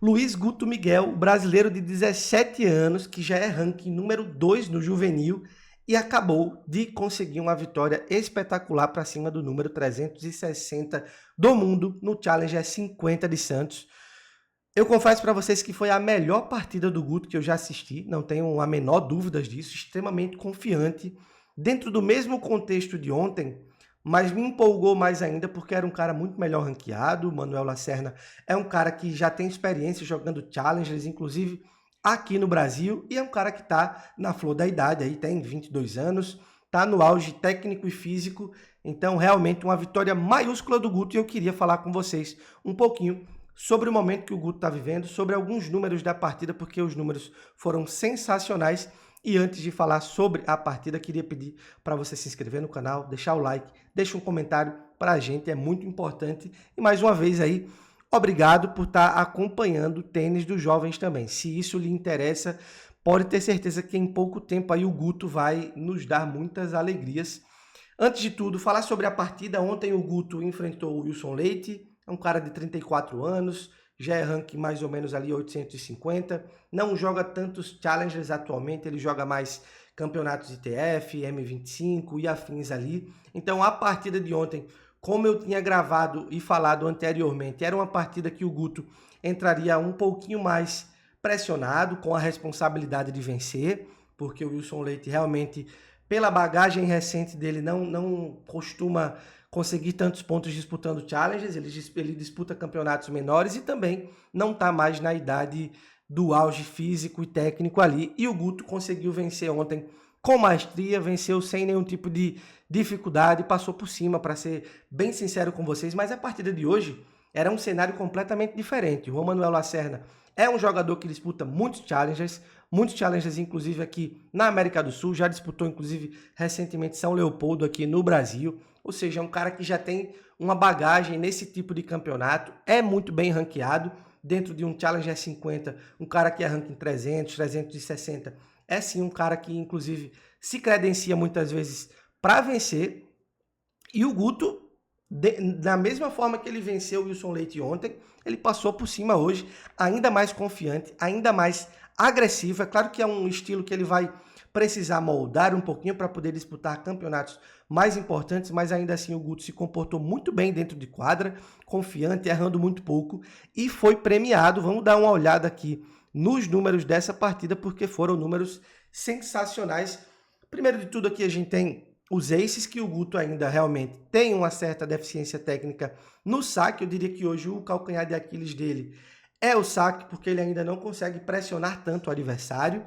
Luiz Guto Miguel, brasileiro de 17 anos, que já é ranking número 2 no juvenil e acabou de conseguir uma vitória espetacular para cima do número 360 do mundo no Challenger 50 de Santos. Eu confesso para vocês que foi a melhor partida do Guto que eu já assisti, não tenho a menor dúvida disso, extremamente confiante, dentro do mesmo contexto de ontem, mas me empolgou mais ainda porque era um cara muito melhor ranqueado. O Manuel Lacerna é um cara que já tem experiência jogando Challengers, inclusive aqui no Brasil, e é um cara que está na flor da idade, aí tem 22 anos, está no auge técnico e físico, então realmente uma vitória maiúscula do Guto, e eu queria falar com vocês um pouquinho sobre o momento que o Guto está vivendo, sobre alguns números da partida, porque os números foram sensacionais. E antes de falar sobre a partida, queria pedir para você se inscrever no canal, deixar o like, deixa um comentário para a gente, é muito importante. E mais uma vez aí, obrigado por estar acompanhando o tênis dos jovens também. Se isso lhe interessa, pode ter certeza que em pouco tempo aí o Guto vai nos dar muitas alegrias. Antes de tudo, falar sobre a partida. Ontem o Guto enfrentou o Wilson Leite, é um cara de 34 anos, já é ranking mais ou menos ali 850, não joga tantos Challengers atualmente, ele joga mais campeonatos ITF, M25 e afins ali. Então a partida de ontem, como eu tinha gravado e falado anteriormente, era uma partida que o Guto entraria um pouquinho mais pressionado, com a responsabilidade de vencer, porque o Wilson Leite realmente, pela bagagem recente dele, não costuma conseguir tantos pontos disputando Challengers, ele disputa campeonatos menores e também não está mais na idade do auge físico e técnico ali. E o Guto conseguiu vencer ontem com maestria, venceu sem nenhum tipo de dificuldade, passou por cima, para ser bem sincero com vocês. Mas a partida de hoje era um cenário completamente diferente. O Manuel Lacerna é um jogador que disputa muitos Challengers inclusive aqui na América do Sul, já disputou inclusive recentemente São Leopoldo aqui no Brasil, ou seja, é um cara que já tem uma bagagem nesse tipo de campeonato, é muito bem ranqueado dentro de um Challenger 50, um cara que é ranking 300, 360, é sim um cara que inclusive se credencia muitas vezes para vencer. E o Guto, da mesma forma que ele venceu o Wilson Leite ontem, ele passou por cima hoje, ainda mais confiante, ainda mais agressivo. É claro que é um estilo que ele vai precisar moldar um pouquinho para poder disputar campeonatos mais importantes, mas ainda assim o Guto se comportou muito bem dentro de quadra, confiante, errando muito pouco e foi premiado. Vamos dar uma olhada aqui nos números dessa partida, porque foram números sensacionais. Primeiro de tudo aqui a gente tem os aces, que o Guto ainda realmente tem uma certa deficiência técnica no saque. Eu diria que hoje o calcanhar de Aquiles dele é o saque, porque ele ainda não consegue pressionar tanto o adversário,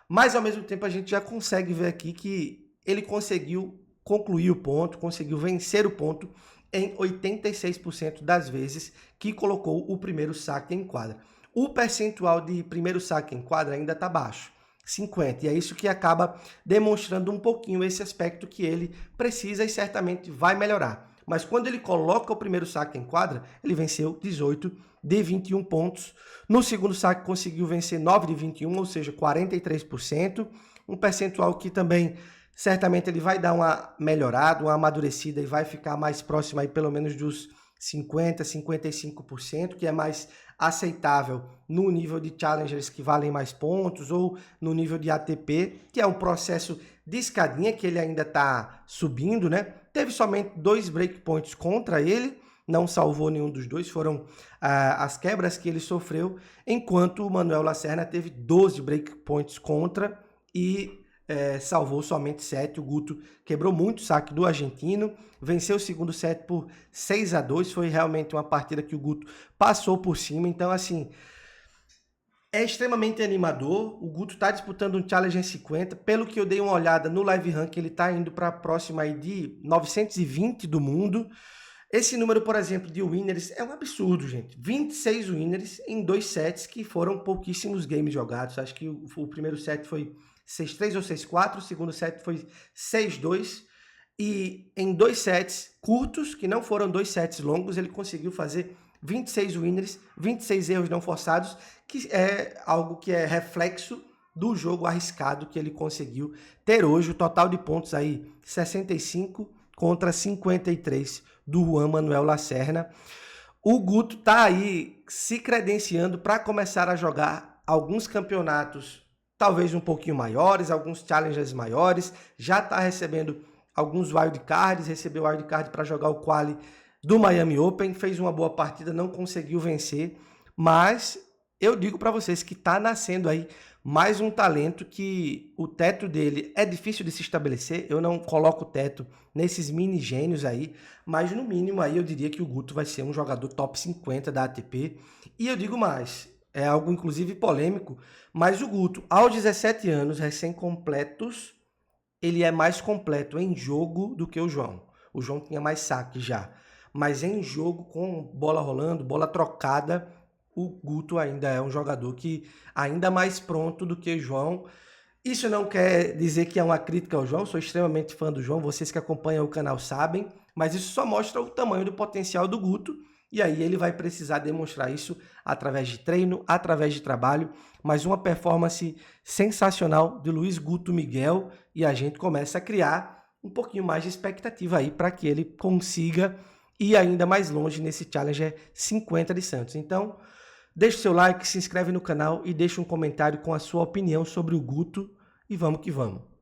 mas ao mesmo tempo a gente já consegue ver aqui que ele conseguiu concluir o ponto, conseguiu vencer o ponto em 86% das vezes que colocou o primeiro saque em quadra. O percentual de primeiro saque em quadra ainda está baixo, 50, e é isso que acaba demonstrando um pouquinho esse aspecto que ele precisa e certamente vai melhorar. Mas quando ele coloca o primeiro saque em quadra, ele venceu 18 de 21 pontos. No segundo saque conseguiu vencer 9 de 21, ou seja, 43%. Um percentual que também certamente ele vai dar uma melhorada, uma amadurecida e vai ficar mais próximo aí pelo menos dos 50, 55%, que é mais aceitável no nível de Challengers que valem mais pontos ou no nível de ATP, que é um processo de escadinha que ele ainda está subindo, né? Teve somente 2 breakpoints contra ele, não salvou nenhum dos dois, foram as quebras que ele sofreu, enquanto o Manuel Lacerna teve 12 breakpoints contra e salvou somente 7. O Guto quebrou muito o saque do argentino, venceu o segundo set por 6-2, foi realmente uma partida que o Guto passou por cima. Então assim, é extremamente animador. O Guto está disputando um Challenger 50. Pelo que eu dei uma olhada no Live Rank, ele está indo para a próxima aí de 920 do mundo. Esse número, por exemplo, de winners é um absurdo, gente. 26 winners em 2 sets, que foram pouquíssimos games jogados. Acho que o primeiro set foi 6-3 ou 6-4, o segundo set foi 6-2. E em 2 sets curtos, que não foram 2 sets longos, ele conseguiu fazer 26 winners, 26 erros não forçados, que é algo que é reflexo do jogo arriscado que ele conseguiu ter hoje. O total de pontos aí, 65 contra 53 do Juan Manuel Lacerna. O Guto tá aí se credenciando para começar a jogar alguns campeonatos, talvez um pouquinho maiores, alguns challengers maiores. Já está recebendo alguns wildcards, recebeu wildcard para jogar o quali do Miami Open, fez uma boa partida, não conseguiu vencer, mas eu digo para vocês que está nascendo aí mais um talento que o teto dele é difícil de se estabelecer. Eu não coloco o teto nesses mini gênios aí, mas no mínimo aí eu diria que o Guto vai ser um jogador top 50 da ATP. E eu digo mais, é algo inclusive polêmico, mas o Guto, aos 17 anos, recém-completos, ele é mais completo em jogo do que o João. O João tinha mais saque já, mas em jogo, com bola rolando, bola trocada, o Guto ainda é um jogador que ainda mais pronto do que o João. Isso não quer dizer que é uma crítica ao João, sou extremamente fã do João, vocês que acompanham o canal sabem, mas isso só mostra o tamanho do potencial do Guto, e aí ele vai precisar demonstrar isso através de treino, através de trabalho, mas uma performance sensacional de Luiz Guto Miguel, e a gente começa a criar um pouquinho mais de expectativa aí para que ele consiga ir ainda mais longe nesse Challenger 50 de Santos. Então, deixe seu like, se inscreve no canal e deixe um comentário com a sua opinião sobre o Guto e vamos que vamos.